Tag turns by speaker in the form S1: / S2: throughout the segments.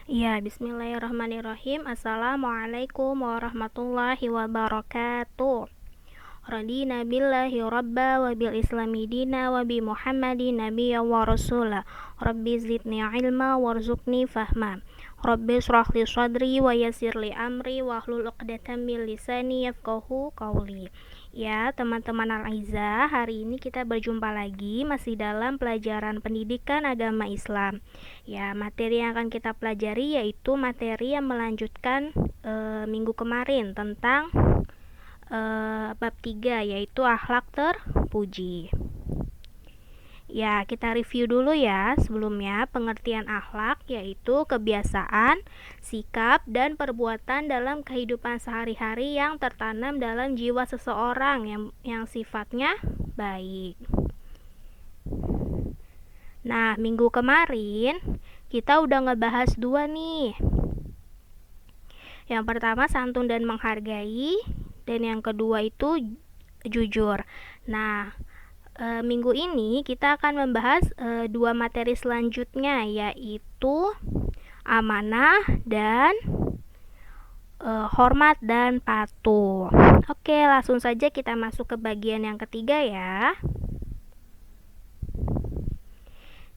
S1: Ya, bismillahirrahmanirrahim. Assalamualaikum warahmatullahi wabarakatuh. Radina billahi rabba wa bil islami dina wa bi muhammadin nabiyya wa rasula. Rabbi zidni ilma warzuqni fahma. Rabbi shrah li sadri wa yassir li amri wa hlul 'uqdatam min lisani yafqahu qawli. Ya, teman-teman Al-Aizah, hari ini kita berjumpa lagi masih dalam pelajaran pendidikan agama Islam. Ya, materi yang akan kita pelajari yaitu materi yang melanjutkan minggu kemarin tentang bab 3 yaitu akhlak terpuji. Ya, kita review dulu ya. Sebelumnya, pengertian akhlak yaitu kebiasaan, sikap, dan perbuatan dalam kehidupan sehari-hari yang tertanam dalam jiwa seseorang yang sifatnya baik. Nah, minggu kemarin kita udah ngebahas 2 nih. Yang pertama santun dan menghargai, dan yang kedua itu jujur. Nah, minggu ini kita akan membahas 2 materi selanjutnya, yaitu amanah dan hormat dan patuh. Oke, langsung saja kita masuk ke bagian yang ketiga ya.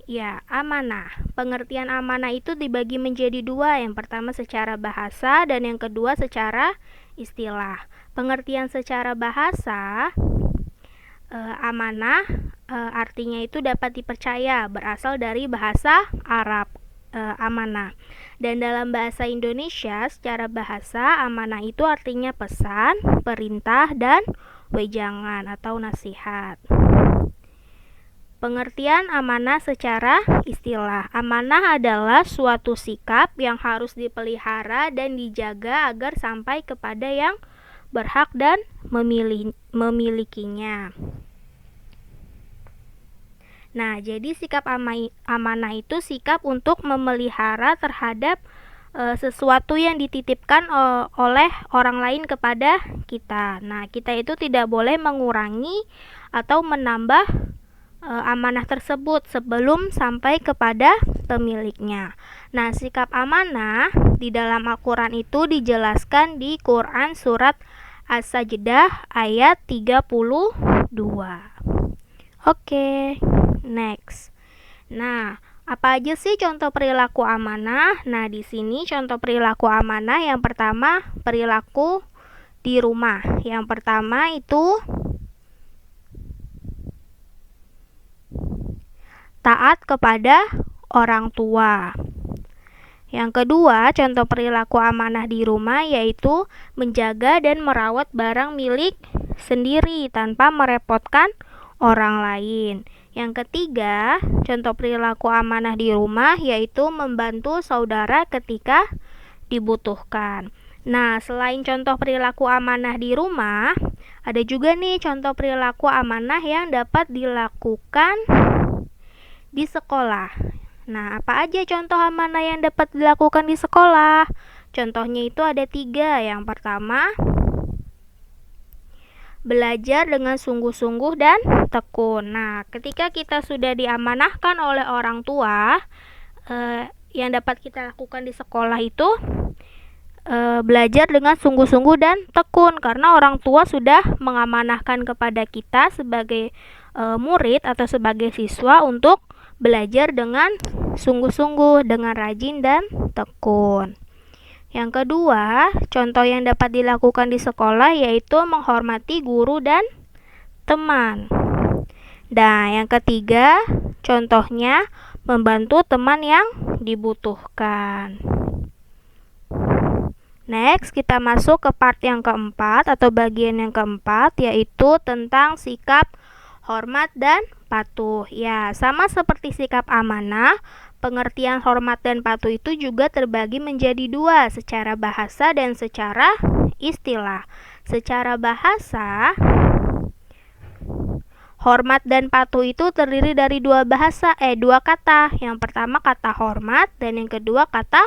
S1: Ya, amanah. Pengertian amanah itu dibagi menjadi 2. Yang pertama secara bahasa dan yang kedua secara istilah. Pengertian secara bahasa, amanah artinya itu dapat dipercaya, berasal dari bahasa Arab, amanah. Dan dalam bahasa Indonesia secara bahasa, amanah itu artinya pesan, perintah, dan wejangan atau nasihat. Pengertian amanah secara istilah. Amanah adalah suatu sikap yang harus dipelihara dan dijaga agar sampai kepada yang berhak dan memilikinya. Nah, jadi sikap amanah itu sikap untuk memelihara terhadap sesuatu yang dititipkan oleh orang lain kepada kita. Nah, kita itu tidak boleh mengurangi atau menambah amanah tersebut sebelum sampai kepada pemiliknya. Nah, sikap amanah di dalam Al-Quran itu dijelaskan di Quran surat As-Sajdah ayat 32. Oke, next. Nah, apa aja sih contoh perilaku amanah? Nah, di sini contoh perilaku amanah yang pertama perilaku di rumah. Yang pertama itu taat kepada orang tua. Yang kedua, contoh perilaku amanah di rumah yaitu menjaga dan merawat barang milik sendiri tanpa merepotkan orang lain. Yang ketiga, contoh perilaku amanah di rumah yaitu membantu saudara ketika dibutuhkan. Nah, selain contoh perilaku amanah di rumah, ada juga nih contoh perilaku amanah yang dapat dilakukan di sekolah. Nah, apa aja contoh amanah yang dapat dilakukan di sekolah? Contohnya itu ada 3. Yang pertama, belajar dengan sungguh-sungguh dan tekun. Nah, ketika kita sudah diamanahkan oleh orang tua, yang dapat kita lakukan di sekolah itu belajar dengan sungguh-sungguh dan tekun, karena orang tua sudah mengamanahkan kepada kita sebagai murid atau sebagai siswa untuk belajar dengan sungguh-sungguh, dengan rajin dan tekun. Yang kedua, contoh yang dapat dilakukan di sekolah yaitu menghormati guru dan teman. Nah, yang ketiga, contohnya membantu teman yang dibutuhkan. Next, kita masuk ke part yang keempat atau bagian yang keempat, yaitu tentang sikap hormat dan patuh. Ya, sama seperti sikap amanah, pengertian hormat dan patuh itu juga terbagi menjadi 2, secara bahasa dan secara istilah. Secara bahasa, hormat dan patuh itu terdiri dari 2 kata. Yang pertama kata hormat dan yang kedua kata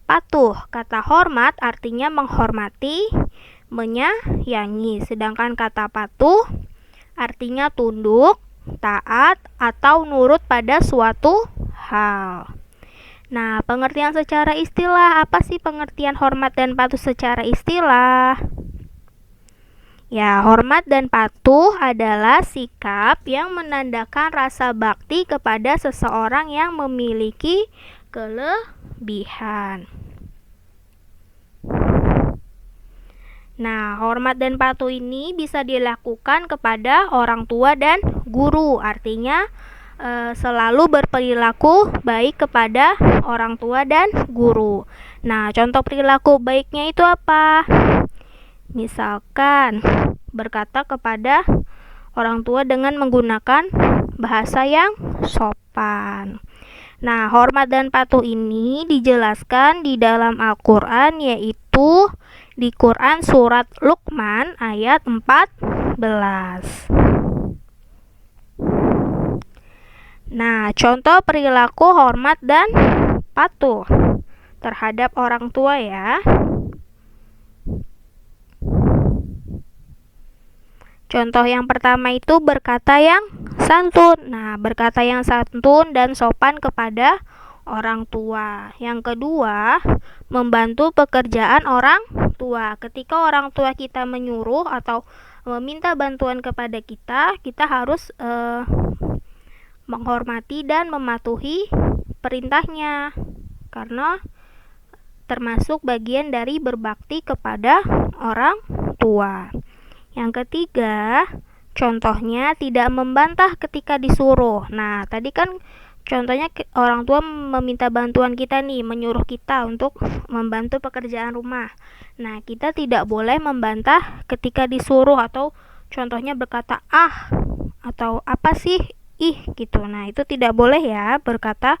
S1: patuh. Kata hormat artinya menghormati, menyayangi, sedangkan kata patuh artinya tunduk, taat, atau nurut pada suatu hal. Nah, pengertian secara istilah, apa sih pengertian hormat dan patuh secara istilah? Ya, hormat dan patuh adalah sikap yang menandakan rasa bakti kepada seseorang yang memiliki kelebihan. Nah, hormat dan patuh ini bisa dilakukan kepada orang tua dan guru. Artinya, selalu berperilaku baik kepada orang tua dan guru. Nah, contoh perilaku baiknya itu apa? Misalkan berkata kepada orang tua dengan menggunakan bahasa yang sopan. Nah, hormat dan patuh ini dijelaskan di dalam Al-Quran, yaitu di Quran surat Luqman ayat 14. Nah, contoh perilaku hormat dan patuh terhadap orang tua ya. Contoh yang pertama itu berkata yang santun. Nah, berkata yang santun dan sopan kepada orang tua. Yang kedua, membantu pekerjaan orang tua. Ketika orang tua kita menyuruh atau meminta bantuan kepada kita, kita harus menghormati dan mematuhi perintahnya, karena termasuk bagian dari berbakti kepada orang tua. Yang ketiga, contohnya tidak membantah ketika disuruh. Nah, tadi kan contohnya orang tua meminta bantuan kita nih, menyuruh kita untuk membantu pekerjaan rumah. Nah, kita tidak boleh membantah ketika disuruh, atau contohnya berkata ah atau apa sih gitu. Nah, itu tidak boleh ya, berkata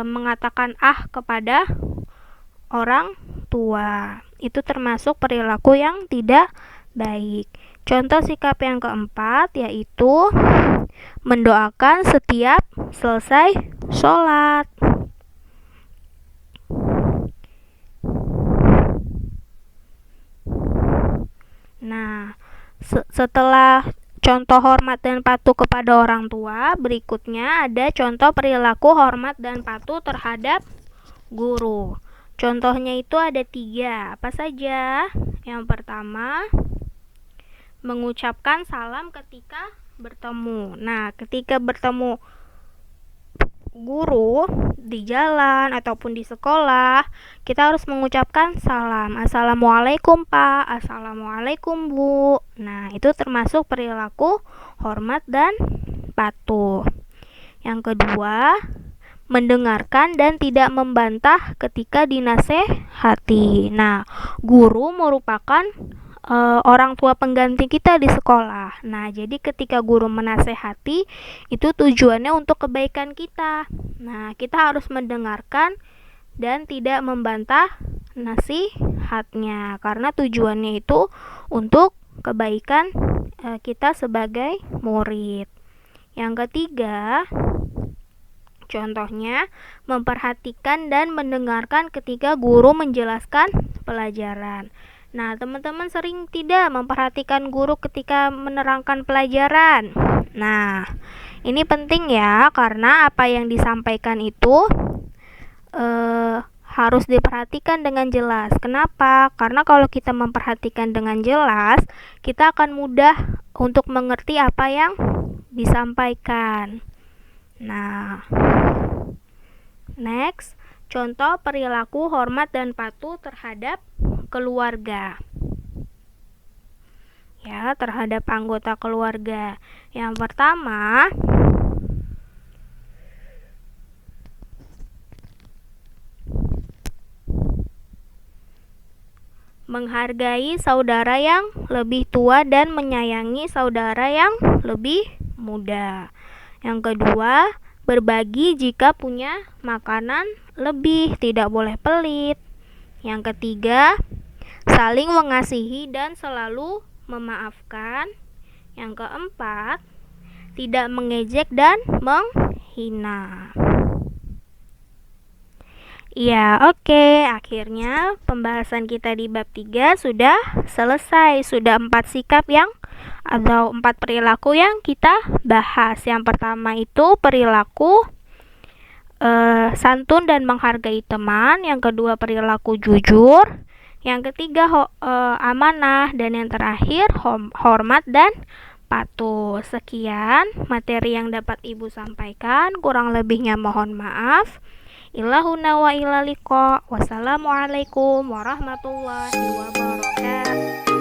S1: mengatakan kepada orang tua. Itu termasuk perilaku yang tidak baik. Contoh sikap yang keempat yaitu mendoakan setiap selesai sholat. Nah, setelah contoh hormat dan patuh kepada orang tua, berikutnya ada contoh perilaku hormat dan patuh terhadap guru. Contohnya itu ada 3. Apa saja? Yang pertama, mengucapkan salam ketika bertemu. Nah, ketika bertemu guru di jalan ataupun di sekolah, kita harus mengucapkan salam. Assalamualaikum Pak, Assalamualaikum Bu. Nah, itu termasuk perilaku hormat dan patuh. Yang kedua, mendengarkan dan tidak membantah ketika dinasehati. Nah, guru merupakan orang tua pengganti kita di sekolah. Nah, jadi ketika guru menasehati, itu tujuannya untuk kebaikan kita. Nah, kita harus mendengarkan dan tidak membantah nasihatnya, karena tujuannya itu untuk kebaikan kita sebagai murid. Yang ketiga, contohnya memperhatikan dan mendengarkan ketika guru menjelaskan pelajaran. Nah, teman-teman sering tidak memperhatikan guru ketika menerangkan pelajaran. Nah, ini penting ya, karena apa yang disampaikan itu harus diperhatikan dengan jelas. Kenapa? Karena kalau kita memperhatikan dengan jelas, kita akan mudah untuk mengerti apa yang disampaikan. Nah, next, contoh perilaku hormat dan patuh terhadap keluarga. Ya, terhadap anggota keluarga. Yang pertama, menghargai saudara yang lebih tua dan menyayangi saudara yang lebih muda. Yang kedua, berbagi jika punya makanan lebih, tidak boleh pelit. Yang ketiga, saling mengasihi dan selalu memaafkan. Yang keempat, tidak mengejek dan menghina. Ya, oke. Akhirnya pembahasan kita di bab 3 sudah selesai. Sudah 4 sikap atau 4 perilaku yang kita bahas. Yang pertama itu perilaku santun dan menghargai teman. Yang kedua, perilaku jujur. Yang ketiga, amanah. Dan yang terakhir, hormat dan patuh. Sekian materi yang dapat Ibu sampaikan. Kurang lebihnya mohon maaf. Ilahuna wa ilaliqa. Wassalamualaikum warahmatullahi wabarakatuh.